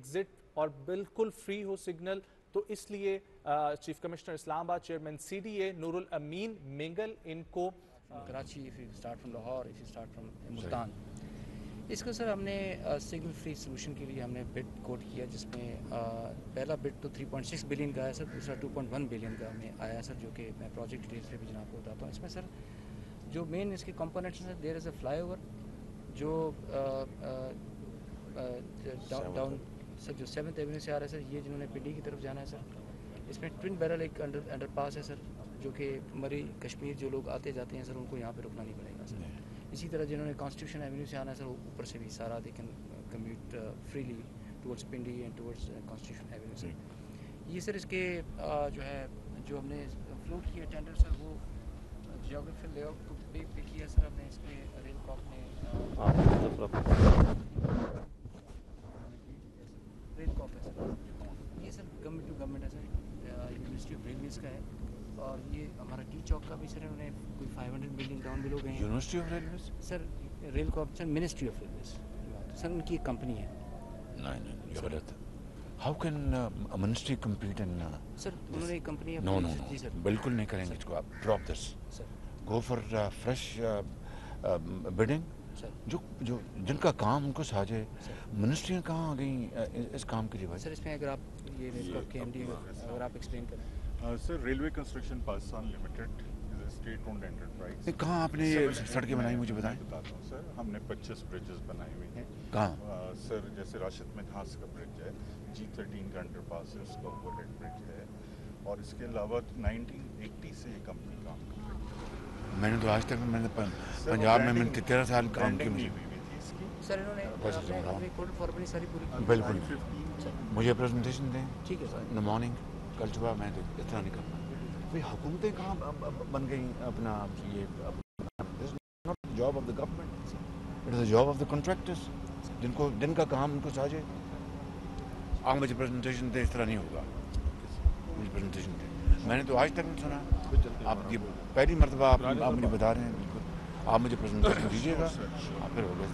Exit اور بالکل free ہو signal. تو اس لیے چیف کمشنر اسلام آباد, چیئرمین CDA نور الامین مینگل ان کو Karachi, if you start from Lahore, if you start from Multan, اس کا سر ہم نے سگنل فری سولوشن کے لیے ہم نے بڈ کوٹ کیا, جس میں پہلا بڈ تو 3.6 بلین کا ہے سر, دوسرا 2.1 بلین کا ہمیں آیا سر, جو کہ میں پروجیکٹ ڈیٹیلس پہ بھی جناب کو بتاتا ہوں. اس میں سر جو مین اس کے کمپوننٹس ہیں, دیر از اے فلائی اوور جو ڈاؤن سر جو 7th ایونیو سے آ رہا ہے سر, یہ جنہوں نے پنڈی کی طرف جانا ہے سر. اس میں ٹوئن بیرل ایک انڈر پاس ہے سر, جو کہ مری کشمیر جو لوگ آتے جاتے ہیں سر, ان کو یہاں پہ رکنا نہیں پڑے گا سر. اسی طرح جنہوں نے کانسٹیٹیوشن ایونیو سے آنا ہے سر, اوپر سے بھی سارا they can commute freely towards Pindi and towards constitution avenue sir. یہ سر اس کے جو ہے جو ہم نے فلوٹ کیا ٹینڈر سر, وہ جیوگرافیکل لے آؤٹ کو پہ کیا سر ہم نے. اس پہ ریل کاپ نے ریل کاپ ہے سر, یہ سر گورنمنٹ ٹو گورنمنٹ ہے سر, یونیورسٹی آف ریلویز کا ہے. اور یہ ہمارا ٹی چوک کا بھی سر, انہوں نے کوئی 500 ملین ڈاؤن بھی لوگ ہیں. University of railways sir rail cop sir ministry of railways sir, ان کی ایک کمپنی ہے. نہیں یہ غلط ہے. How can ministry compete in sir, انہوں نے ایک کمپنی ہے. نو نو نو, بالکل نہیں کریں گے اس کو. آپ drop this, go for fresh budding. جو جن کا کام ان کو ساجے, منسٹریاں کہاں آ گئیں اس کام کے لیے بھائی؟ سر اس میں اگر آپ یہ ریل کاپ کے ایم ڈی اگر آپ ایکسپلین کریں. Sir railway construction Pakistan limited state owned enterprise. کہاں آپ نے یہ سڑکیں بنائی مجھے بتائیں؟ بتاتا ہوں سر, ہم نے 25 برجز بنائی ہوئی ہیں. کہاں سر جیسے راشد میں گھاس کا برج ہے, G13 کا انڈر پاس ہے, اس کا اوور ہیڈ برج ہے, اور اس کے علاوہ 1980 سے یہ کمپنی کام کر رہی ہے. میں نے تو آج تک میں نے پنجاب میں 13 سال کام کیا. سر انہوں نے کوڈ فارملی ساری پوری بالکل. مجھے پریزنٹیشن دیں. ٹھیک ہے سر, ان دا مارننگ کل صبح. میں تو اتنا نہیں کرنا بھائی. حکومتیں کہاں بن گئیں اپنا یہ job of the government, it is the job of the contractors, جن کا کام ان کو ساجے. آپ مجھے پریزنٹیشن دیں, اس طرح نہیں ہوگا. مجھے پریزنٹیشن دیں. میں نے تو آج تک نہیں سنا, آپ یہ پہلی مرتبہ آپ مجھے بتا رہے ہیں. بالکل آپ مجھے پریزنٹیشن دیجیے گا, آپ پھر ہوگا.